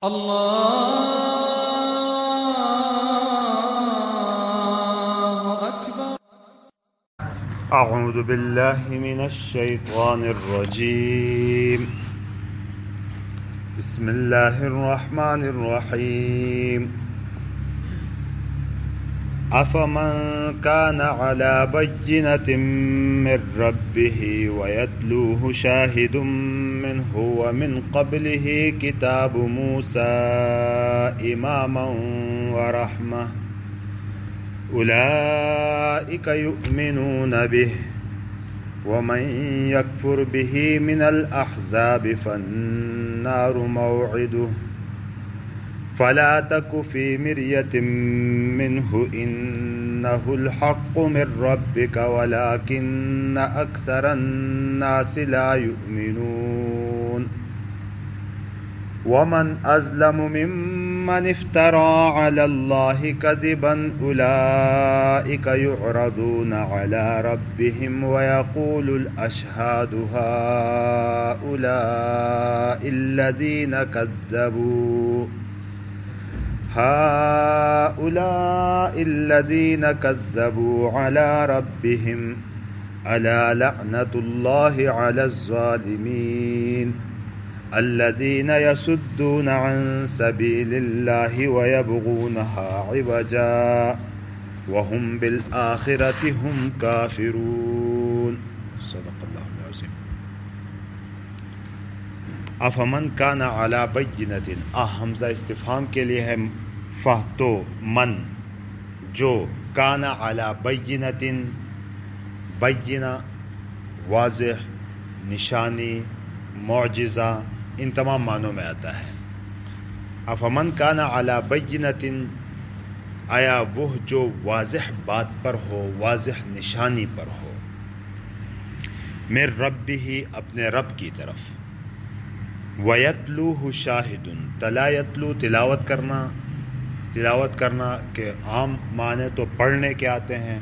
الله أكبر. أعوذ بالله من الشيطان الرجيم. بسم الله الرحمن الرحيم. أفمن كان على بينة من ربه ويتلوه شاهد منه ومن قبله كتاب موسى إماما ورحمة أولئك يؤمنون به ومن يكفر به من الأحزاب فالنار موعده فلا تك في مرية منه إنه الحق من ربك ولكن أكثر الناس لا يؤمنون ومن أظلم ممن افترى على الله كذبا أولئك يعرضون على ربهم ويقول الأشهاد هؤلاء الذين كذبوا على ربهم ألا لعنة الله على الظالمين الذين يصدون عن سبيل الله ويبغونها عوجا وهم بالآخرة هم كافرون. صدق الله العظيم. افمن کان علی بینۃ، حمزہ استفہام کے لیے ہے تو من جو کان علی بینۃ، بینہ واضح، نشانی، معجزہ، ان تمام معنوں میں آتا ہے. افمن کان علی بینۃ، آیا وہ جو واضح بات پر ہو، واضح نشانی پر ہو، من ربہ، اپنے رب کی طرف، وَيَتْلُوهُ شَاهِدٌ، تلا یتلو تلاوت کرنا کہ عام معنی تو پڑھنے کے آتے ہیں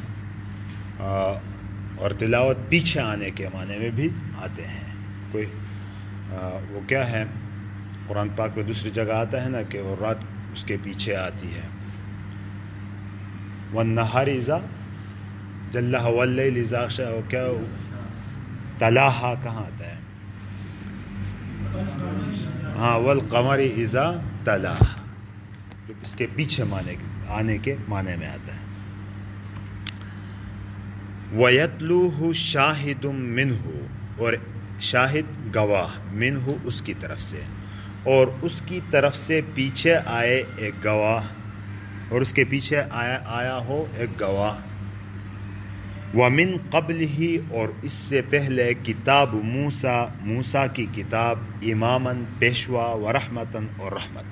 اور تلاوت پیچھے آنے کے معنی میں بھی آتے ہیں. کوئی وہ کیا ہے، قرآن پاک میں دوسری جگہ آتا ہے نا کہ وہ رات اس کے پیچھے آتی ہے. وَالنَّهَارِ إِذَا جَلَّهَا وَاللَّيْلِ إِذَا يَغْشَاهَا، وہ کیا تلاہا کہاں آتا ہے؟ ہاں، والقمر اذا تلاہا، جو اس کے پیچھے آنے کے معنی میں آتا ہے. وَيَتْلُوهُ شَاهِدٌ مِّنْهُ، اور شاہد گواہ، منہ اس کی طرف سے، اور اس کی طرف سے پیچھے آئے ایک گواہ، اور اس کے پیچھے آیا ہو ایک گواہ. وَمِن قَبْلِهِ، اور اس سے پہلے کتاب موسیٰ کی کتاب، اماماً پیشوا، ورحمتاً اور رحمت.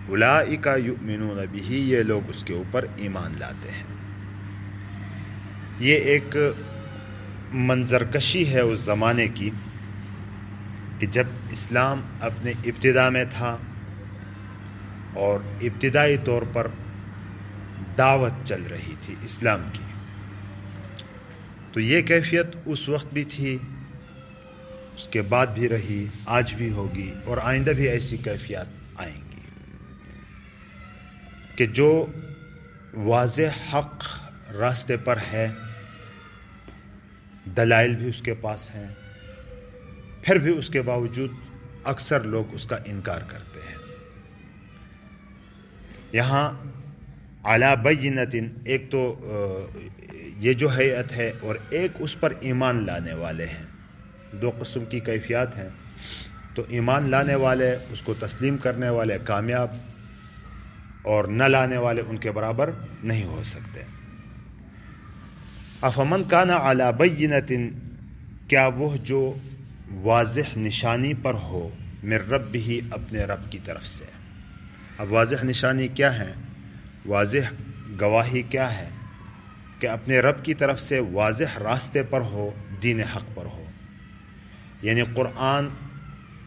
اولئک یؤمنون بہ، یہ لوگ اس کے اوپر ایمان لاتے ہیں. یہ ایک منظرکشی ہے اس زمانے کی کہ جب اسلام اپنے ابتدا میں تھا اور ابتدائی طور پر دعوت چل رہی تھی اسلام کی، تو یہ کیفیت اس وقت بھی تھی، اس کے بعد بھی رہی، آج بھی ہوگی، اور آئندہ بھی ایسی کیفیات آئیں گی کہ جو واضح حق راستے پر ہے، دلائل بھی اس کے پاس ہیں، پھر بھی اس کے باوجود اکثر لوگ اس کا انکار کرتے ہیں. یہاں علی بینۃ، ایک تو یہ جو ہیئت ہے، اور ایک اس پر ایمان لانے والے ہیں. دو قسم کی کیفیات ہیں. تو ایمان لانے والے، اس کو تسلیم کرنے والے کامیاب، اور نہ لانے والے ان کے برابر نہیں ہو سکتے. افمن کان علی بینۃ، کیا وہ جو واضح نشانی پر ہو، من ربہ، اپنے رب کی طرف سے. اب واضح نشانی کیا ہے، واضح گواہی کیا ہے؟ کہ اپنے رب کی طرف سے واضح راستے پر ہو، دین حق پر ہو، یعنی قرآن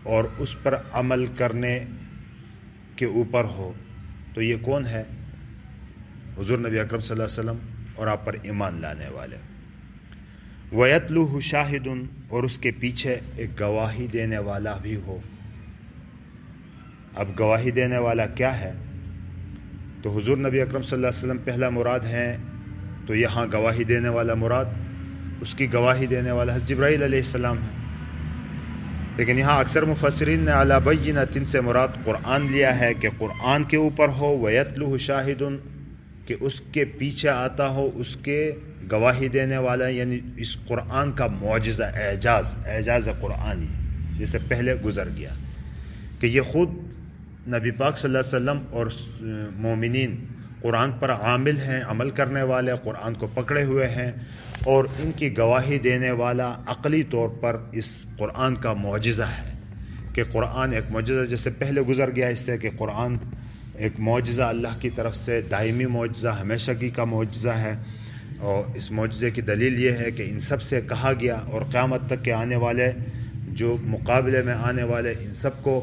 اور اس پر عمل کرنے کے اوپر ہو. تو یہ کون ہے؟ حضور نبی اکرم صلی اللہ علیہ وسلم اور آپ پر ایمان لانے والے. وَيَتْلُوهُ شَاهِدٌ، اور اس کے پیچھے ایک گواہی دینے والا بھی ہو. اب گواہی دینے والا کیا ہے؟ تو حضور نبی اکرم صلی اللہ علیہ وسلم پہلا مراد ہیں، تو یہاں گواہی دینے والا مراد اس کی گواہی دینے والا حضرت جبرائیل علیہ السلام ہے. لیکن یہاں اکثر مفسرین نے علی بینۃ سے مراد قرآن لیا ہے کہ قرآن کے اوپر ہو، ویتلوہ شاہد، کہ اس کے پیچھے آتا ہو اس کے گواہی دینے والا، یعنی اس قرآن کا معجزہ، اعجاز قرآنی جسے پہلے گزر گیا، کہ یہ خود نبی پاک صلی اللہ علیہ وسلم اور مومنین قرآن پر عامل ہیں، عمل کرنے والے، قرآن کو پکڑے ہوئے ہیں، اور ان کی گواہی دینے والا عقلی طور پر اس قرآن کا معجزہ ہے، کہ قرآن ایک معجزہ جیسے پہلے گزر گیا اس سے، کہ قرآن ایک معجزہ اللہ کی طرف سے، دائمی معجزہ، ہمیشگی کا معجزہ ہے. اور اس معجزے کی دلیل یہ ہے کہ ان سب سے کہا گیا، اور قیامت تک کے آنے والے جو مقابلے میں آنے والے ان سب کو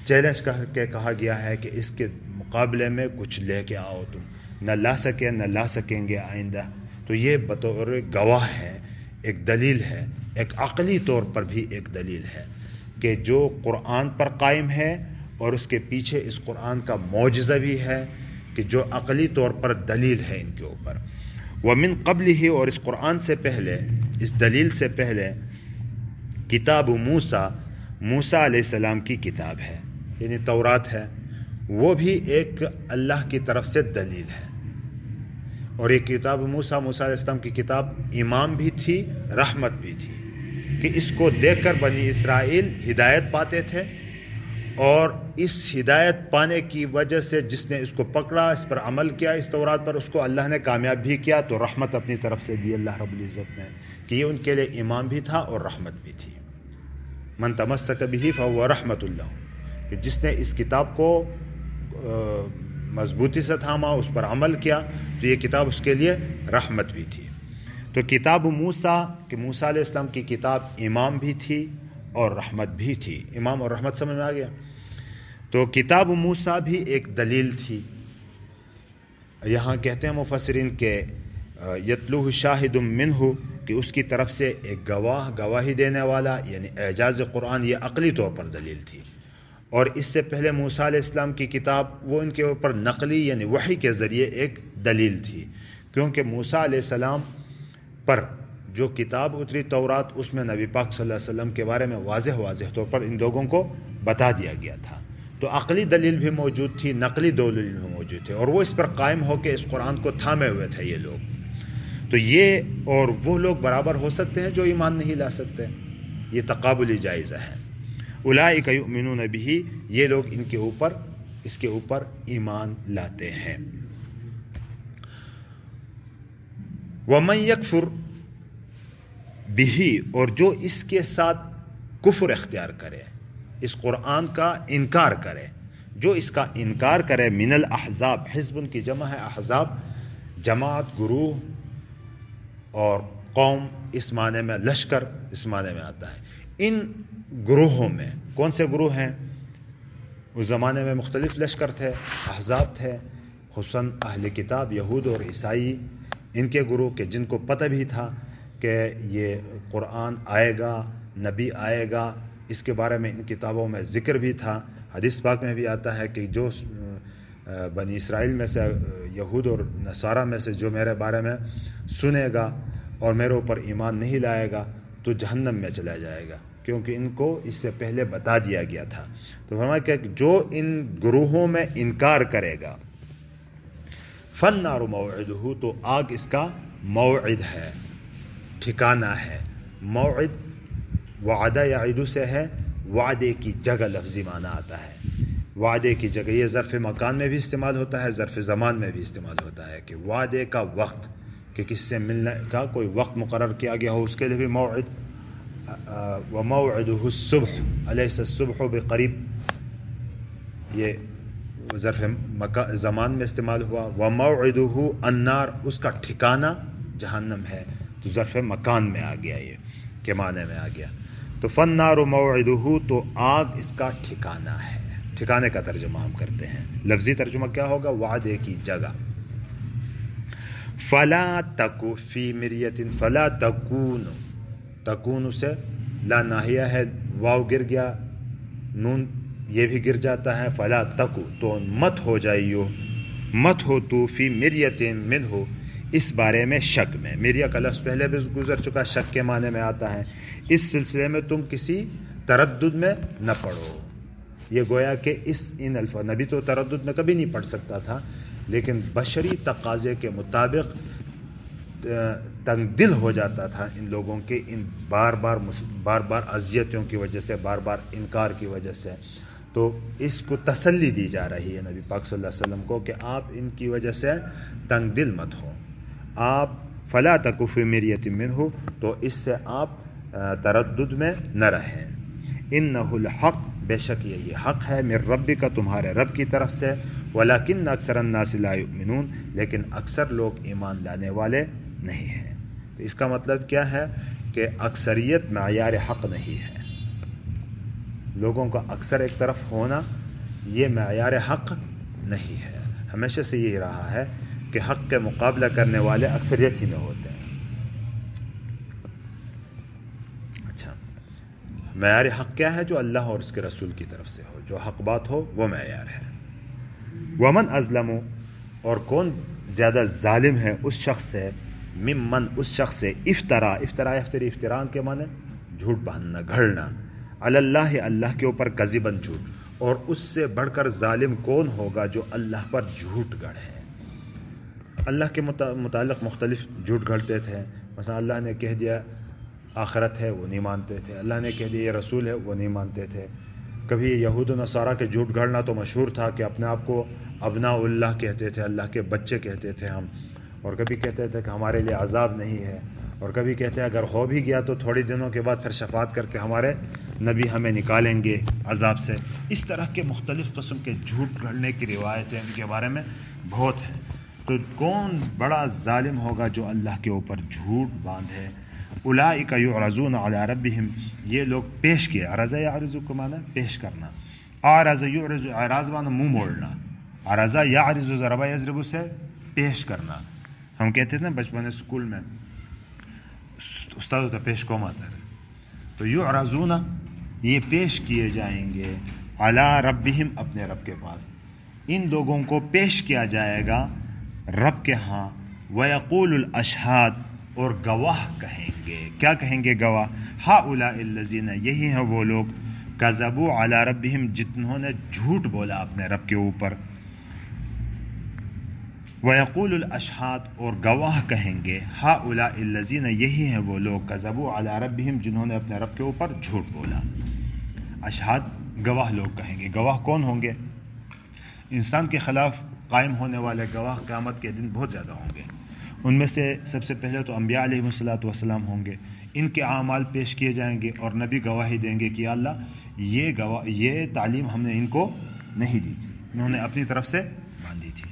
چیلنج کر کے کہا گیا ہے کہ اس کے مقابلے میں کچھ لے کے آؤ، تم نہ لا سکیں گے آئندہ. تو یہ بطور گواہ ہے، ایک دلیل ہے، ایک عقلی طور پر بھی ایک دلیل ہے کہ جو قرآن پر قائم ہے، اور اس کے پیچھے اس قرآن کا معجزہ بھی ہے کہ جو عقلی طور پر دلیل ہے ان کے اوپر. ومن قبلہ، اور اس قرآن سے پہلے، اس دلیل سے پہلے، کتاب موسیٰ علیہ السلام کی کتاب ہے، یعنی تورات ہے، وہ بھی ایک اللہ کی طرف سے دلیل ہے. اور یہ کتاب موسیٰ علیہ السلام کی کتاب امام بھی تھی، رحمت بھی تھی، کہ اس کو دیکھ کر بنی اسرائیل ہدایت پاتے تھے، اور اس ہدایت پانے کی وجہ سے جس نے اس کو پکڑا، اس پر عمل کیا، اس تورات پر، اس کو اللہ نے کامیاب بھی کیا. تو رحمت اپنی طرف سے دی اللہ رب العزت نے، کہ یہ ان کے لیے امام بھی تھا اور رحمت بھی تھی. من تمسک بہ فہو رحمت اللہ، کہ جس نے اس کتاب کو مضبوطی سے تھاما، اس پر عمل کیا، تو یہ کتاب اس کے لیے رحمت بھی تھی. تو کتاب موسیٰ، کہ موسیٰ علیہ السلام کی کتاب امام بھی تھی اور رحمت بھی تھی. امام اور رحمت سمجھ میں آ گیا. تو کتاب موسیٰ بھی ایک دلیل تھی. یہاں کہتے ہیں مفسرین کہ یتلوہ شاہد منہ، کہ اس کی طرف سے ایک گواہی دینے والا، یعنی اعجاز قرآن، یہ عقلی طور پر دلیل تھی. اور اس سے پہلے موسیٰ علیہ السلام کی کتاب وہ ان کے اوپر نقلی، یعنی وحی کے ذریعے ایک دلیل تھی، کیونکہ موسیٰ علیہ السلام پر جو کتاب اتری تورات، اس میں نبی پاک صلی اللہ علیہ وسلم کے بارے میں واضح طور پر ان لوگوں کو بتا دیا گیا تھا. تو عقلی دلیل بھی موجود تھی، نقلی دلیل بھی موجود تھے، اور وہ اس پر قائم ہو کے اس قرآن کو تھامے ہوئے تھے یہ لوگ. تو یہ اور وہ لوگ برابر ہو سکتے ہیں جو ایمان نہیں لا سکتے، یہ تقابلی جائزہ ہے. اولئک یؤمنون بہ، یہ لوگ اس کے اوپر ایمان لاتے ہیں. ومن یکفر بہ، اور جو اس کے ساتھ کفر اختیار کرے، اس قرآن کا انکار کرے، جو اس کا انکار کرے، من الاحزاب، حزب ان کی جمع ہے، احزاب جماعت، گروہ، اور قوم اس معنی میں، لشکر اس معنی میں آتا ہے. ان گروہوں میں کون سے گروہ ہیں؟ اس زمانے میں مختلف لشکر تھے، احزاب تھے، خصوصاً اہل کتاب یہود اور عیسائی، ان کے گروہ کے جن کو پتہ بھی تھا کہ یہ قرآن آئے گا، نبی آئے گا، اس کے بارے میں ان کتابوں میں ذکر بھی تھا. حدیث پاک میں بھی آتا ہے کہ جو بنی اسرائیل میں سے، یہود اور نصارہ میں سے جو میرے بارے میں سنے گا اور میرے اوپر ایمان نہیں لائے گا تو جہنم میں چلا جائے گا، کیونکہ ان کو اس سے پہلے بتا دیا گیا تھا. تو فرمایا کہ جو ان گروہوں میں انکار کرے گا، فالنار موعدہ، تو آگ اس کا موعد ہے، ٹھکانہ ہے. موعد وعدہ یعد سے ہے، وعدے کی جگہ لفظی معنی آتا ہے، وعدے کی جگہ. یہ ظرف مکان میں بھی استعمال ہوتا ہے، ظرف زمان میں بھی استعمال ہوتا ہے، کہ وعدے کا وقت، کہ کس سے ملنے کا کوئی وقت مقرر کیا گیا ہو، اس کے لیے بھی موعد. وموعدہ الصبح، الیس الصبح بقریب، یہ ظرف زمان میں استعمال ہوا. وموعدہ النار، اس کا ٹھکانہ جہنم ہے، تو ظرف مکان میں آ گیا، یہ کے معنی میں آ گیا. تو فالنار موعدہ، تو آگ اس کا ٹھکانہ ہے. ٹھکانے کا ترجمہ ہم کرتے ہیں، لفظی ترجمہ کیا ہوگا؟ وعدے کی جگہ. فلا تک فی مریۃ، فلا تکون، تکون سے لا ناہیہ ہے، واو گر گیا، نون یہ بھی گر جاتا ہے. فلا تکو، تو مت ہو جائیو، مت ہو تو فی مریت منہ، اس بارے میں شک میں. میریا کا لفظ پہلے بھی گزر چکا، شک کے معنی میں آتا ہے. اس سلسلے میں تم کسی تردد میں نہ پڑو. یہ گویا کہ ان الفاظ، نبی تو تردد میں کبھی نہیں پڑھ سکتا تھا، لیکن بشری تقاضے کے مطابق تنگ دل ہو جاتا تھا ان لوگوں کے، ان بار بار اذیتوں کی وجہ سے، بار بار انکار کی وجہ سے. تو اس کو تسلی دی جا رہی ہے نبی پاک صلی اللہ علیہ وسلم کو کہ آپ ان کی وجہ سے تنگ دل مت ہو. آپ فلا تکو فی مریۃ منہ، تو اس سے آپ تردد میں نہ رہیں. انہ الحق، بے شک یہ حق ہے، من ربک، تمہارے رب کی طرف سے. ولکن اکثر الناس لا یؤمنون، لیکن اکثر لوگ ایمان لانے والے نہیں ہیں. تو اس کا مطلب کیا ہے کہ اکثریت معیار حق نہیں ہے. لوگوں کا اکثر ایک طرف ہونا یہ معیار حق نہیں ہے. ہمیشہ سے یہی رہا ہے کہ حق کے مقابلہ کرنے والے اکثریت ہی میں ہوتے ہیں. اچھا، معیار حق کیا ہے؟ جو اللہ اور اس کے رسول کی طرف سے ہو، جو حق بات ہو، وہ معیار ہے. ومن ازلم، اور کون زیادہ ظالم ہے اس شخص سے، ممن، اس شخص سے، افتران کے معنی جھوٹ باندھنا، گھڑنا، علی اللہ، اللہ کے اوپر، کذباً، جھوٹ. اور اس سے بڑھ کر ظالم کون ہوگا جو اللہ پر جھوٹ گڑھے. اللہ کے متعلق مختلف جھوٹ گھڑتے تھے. مثلا اللہ نے کہہ دیا آخرت ہے، وہ نہیں مانتے تھے. اللہ نے کہہ دیا یہ رسول ہے، وہ نہیں مانتے تھے. کبھی یہود و نصارہ کے جھوٹ گھڑنا تو مشہور تھا کہ اپنے آپ کو ابناء اللہ کہتے تھے، اللہ کے بچے کہتے تھے ہم. اور کبھی کہتے تھے کہ ہمارے لیے عذاب نہیں ہے. اور کبھی کہتے ہیں اگر ہو بھی گیا تو تھوڑی دنوں کے بعد پھر شفاعت کر کے ہمارے نبی ہمیں نکالیں گے عذاب سے. اس طرح کے مختلف قسم کے جھوٹ گھڑنے کی روایتیں ان کے بارے میں بہت ہیں. تو کون بڑا ظالم ہوگا جو اللہ کے اوپر جھوٹ باندھے. اولئک یعرضون علی ربہم، یہ لوگ پیش کیے. عرض یعرض کو معنی پیش کرنا. اعرض یعرض، اعراض معنی منہ موڑنا. عرض یعرض، ضرب یضرب سے پیش کرنا. ہم کہتے تھے نا بچپن اسکول میں، استاد ہوتا پیش قوم آتا ہے. تو یعرضون، یہ پیش کیے جائیں گے، علی ربہم، اپنے رب کے پاس. ان لوگوں کو پیش کیا جائے گا رب کے ہاں. ویقول الاشہاد، اور گواہ کہیں گے. کیا کہیں گے گواہ؟ ہؤلاء الذین، یہی ہیں وہ لوگ، کذبوا علی ربہم، جنہوں نے جھوٹ بولا اپنے رب کے اوپر. ویقول الاشہاد، اور گواہ کہیں گے، ہؤلاء الذین، یہی ہیں وہ لوگ، کذبوا علی ربہم، جنہوں نے اپنے رب کے اوپر جھوٹ بولا. اشہاد گواہ لوگ کہیں گے. گواہ کون ہوں گے؟ انسان کے خلاف قائم ہونے والے گواہ قیامت کے دن بہت زیادہ ہوں گے. ان میں سے سب سے پہلے تو انبیاء علیہ الصلوۃ والسلام ہوں گے. ان کے اعمال پیش کیے جائیں گے اور نبی گواہی دیں گے کہ اللہ یہ تعلیم ہم نے ان کو نہیں دی تھی، انہوں نے اپنی طرف سے باندھی تھی.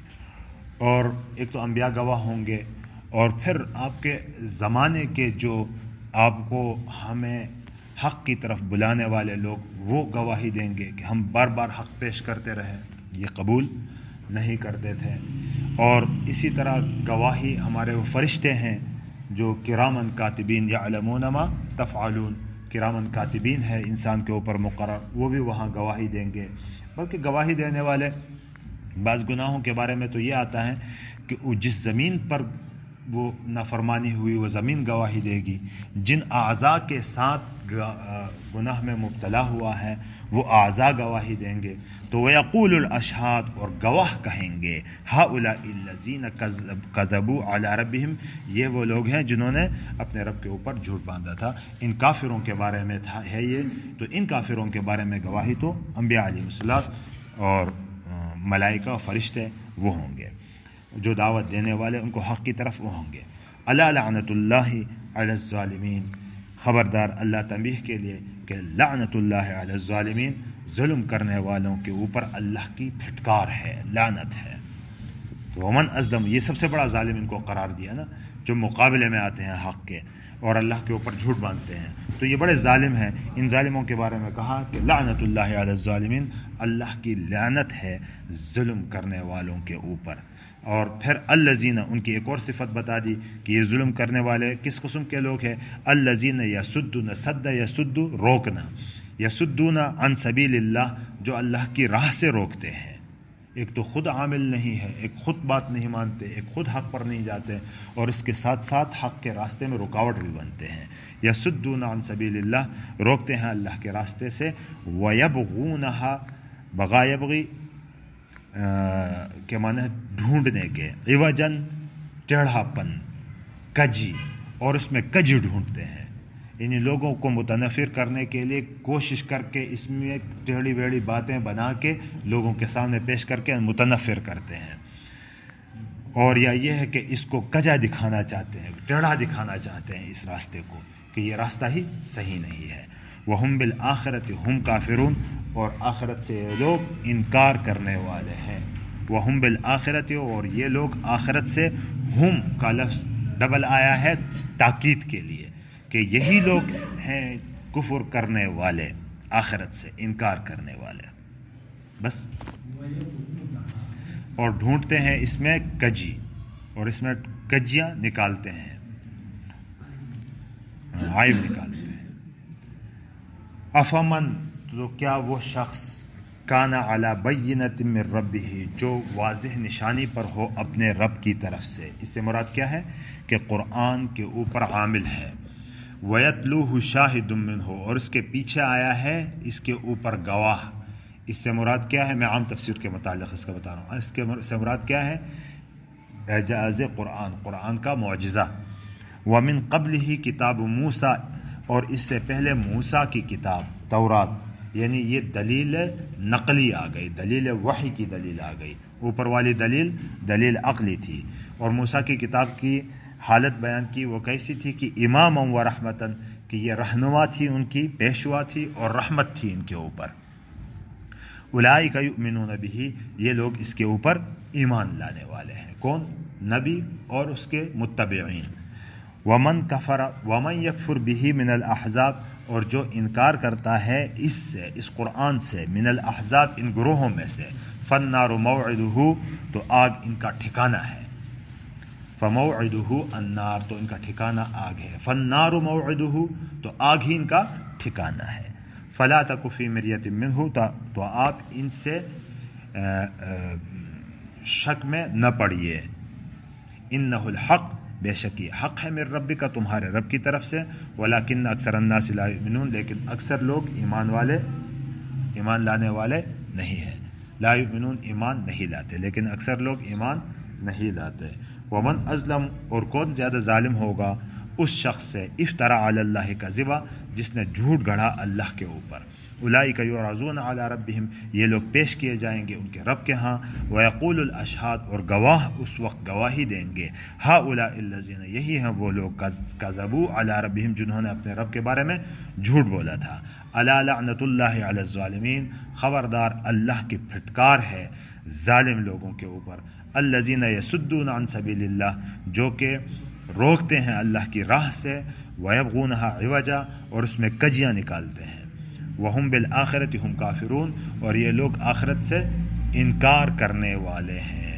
اور ایک تو انبیاء گواہ ہوں گے، اور پھر آپ کے زمانے کے جو آپ کو ہمیں حق کی طرف بلانے والے لوگ، وہ گواہی دیں گے کہ ہم بار بار حق پیش کرتے رہے، یہ قبول نہیں کرتے تھے. اور اسی طرح گواہی ہمارے وہ فرشتے ہیں جو کرامن کاتبین یعلمون ما تفعلون، کرامن کاتبین ہے انسان کے اوپر مقرر، وہ بھی وہاں گواہی دیں گے. بلکہ گواہی دینے والے بعض گناہوں کے بارے میں تو یہ آتا ہے کہ جس زمین پر وہ نافرمانی ہوئی وہ زمین گواہی دے گی. جن اعضاء کے ساتھ گناہ میں مبتلا ہوا ہے وہ اعضاء گواہی دیں گے. تو ویقول الاشہاد، اور گواہ کہیں گے، ہؤلاء الذین کذبوا علی ربہم، یہ وہ لوگ ہیں جنہوں نے اپنے رب کے اوپر جھوٹ باندھا تھا. ان کافروں کے بارے میں ہے یہ. تو ان کافروں کے بارے میں گواہی تو انبیاء علیہ السلام اور ملائکہ فرشتے وہ ہوں گے، جو دعوت دینے والے ان کو حق کی طرف وہ ہوں گے. الا لعنت اللہ علی الظالمین، خبردار اللہ تنبیہ کے لیے کہ لعنت اللہ علی الظالمین، ظلم کرنے والوں کے اوپر اللہ کی پھٹکار ہے، لعنت ہے. تو ومن ازلم، یہ سب سے بڑا ظالم ان کو قرار دیا نا، جو مقابلے میں آتے ہیں حق کے اور اللہ کے اوپر جھوٹ باندھتے ہیں. تو یہ بڑے ظالم ہیں. ان ظالموں کے بارے میں کہا کہ لعنت اللہ علی الظالمین، اللہ کی لعنت ہے ظلم کرنے والوں کے اوپر. اور پھر الذین، ان کی ایک اور صفت بتا دی کہ یہ ظلم کرنے والے کس قسم کے لوگ ہیں. الذین یصدون، صد یصد، روکنا، یصدون عن سبیل اللہ، جو اللہ کی راہ سے روکتے ہیں. ایک تو خود عامل نہیں ہے، ایک خود بات نہیں مانتے، ایک خود حق پر نہیں جاتے، اور اس کے ساتھ ساتھ حق کے راستے میں رکاوٹ بھی بنتے ہیں. یصدون عن سبیل اللہ، روکتے ہیں اللہ کے راستے سے. ویبغونہا، بغا یبغی کے معنی ہے ڈھونڈنے کے، عوجن ٹیڑھا پن، کجی، اور اس میں کجی ڈھونڈتے ہیں. یعنی لوگوں کو متنفر کرنے کے لیے کوشش کر کے اس میں ٹیڑھی ویڑھی باتیں بنا کے لوگوں کے سامنے پیش کر کے متنفر کرتے ہیں. اور یا یہ ہے کہ اس کو کجا دکھانا چاہتے ہیں، ٹیڑھا دکھانا چاہتے ہیں اس راستے کو کہ یہ راستہ ہی صحیح نہیں ہے. وَهُمْ بِالْآخِرَةِ هُمْ كَافِرُونَ، اور آخرت سے یہ لوگ انکار کرنے والے ہیں. وَهُمْ بِالْآخِرَةِ، اور یہ لوگ آخرت سے، ہم کا لفظ ڈبل آیا ہے تاکید کے لیے کہ یہی لوگ ہیں کفر کرنے والے، آخرت سے انکار کرنے والے. بس. اور ڈھونڈتے ہیں اس میں کجی، اور اس میں کجیاں نکالتے ہیں، عائب نکالتے ہیں. افمن، تو کیا وہ شخص، کان علی بینۃ من ربہ، جو واضح نشانی پر ہو اپنے رب کی طرف سے. اس سے مراد کیا ہے کہ قرآن کے اوپر عامل ہے. وَيَتْلُوهُ شَاهِدٌ مِّنْهُ، اور اس کے پیچھے آیا ہے اس کے اوپر گواہ. اس سے مراد کیا ہے؟ میں عام تفسیر کے متعلق اس کا بتا رہا ہوں. اس کے سے مراد کیا ہے؟ اعجاز قرآن، قرآن کا معجزہ. وَمِن قَبْلِهِ کتاب موسیٰ، اور اس سے پہلے موسیٰ کی کتاب تورات. یعنی یہ دلیل نقلی آ گئی، دلیل وحی کی دلیل آ گئی. اوپر والی دلیل عقلی تھی، اور موسیٰ کی کتاب کی حالت بیان کی. وہ کیسی تھی کہ اماما و رحمتاً، کہ یہ رہنما تھی، ان کی پیشوا تھی اور رحمت تھی ان کے اوپر. اولئک یؤمنون بہ، یہ لوگ اس کے اوپر ایمان لانے والے ہیں. کون؟ نبی اور اس کے متبعین. ومن کفر، ومن یکفر بہ من الاحزاب، اور جو انکار کرتا ہے اس سے، اس قرآن سے، من الاحزاب، ان گروہوں میں سے، فالنار موعدہ، تو آگ ان کا ٹھکانہ ہے. فموعدہ النار، تو ان کا ٹھکانہ آگ ہے. فالنار موعدہ، تو آگ ہی ان کا ٹھکانہ ہے. فلا تک فی مریۃ منہ، تو آپ ان سے شک میں نہ پڑیے. انہ الحق، بے شک یہ حق ہے، من ربک، تمہارے رب کی طرف سے. ولکن اکثر الناس لا یؤمنون، لیکن اکثر لوگ ایمان لانے والے نہیں ہیں. لا یؤمنون، ایمان نہیں لاتے، لیکن اکثر لوگ ایمان نہیں لاتے. ومن ازلم، اور کون زیادہ ظالم ہوگا اس شخص سے، افترا علی اللہ کذبا، جس نے جھوٹ گڑھا اللہ کے اوپر. اولئک یعرضون علی ربہم، یہ لوگ پیش کیے جائیں گے ان کے رب کے ہاں. ویقول الاشہاد، اور گواہ اس وقت گواہی دیں گے. ہؤلاء الذین، یہی ہیں وہ لوگ، کذبوا علی ربہم، جنہوں نے اپنے رب کے بارے میں جھوٹ بولا تھا. الا لعنت اللہ علی الظالمین، خبردار اللہ کی پھٹکار ہے ظالم لوگوں کے اوپر. الذین یصدون عن سبیل اللہ، جو کہ روکتے ہیں اللہ کی راہ سے. ویبغونہا عوجا، اور اس میں کجیاں نکالتے ہیں. وہم بالآخرۃ ہم کافرون، اور یہ لوگ آخرت سے انکار کرنے والے ہیں.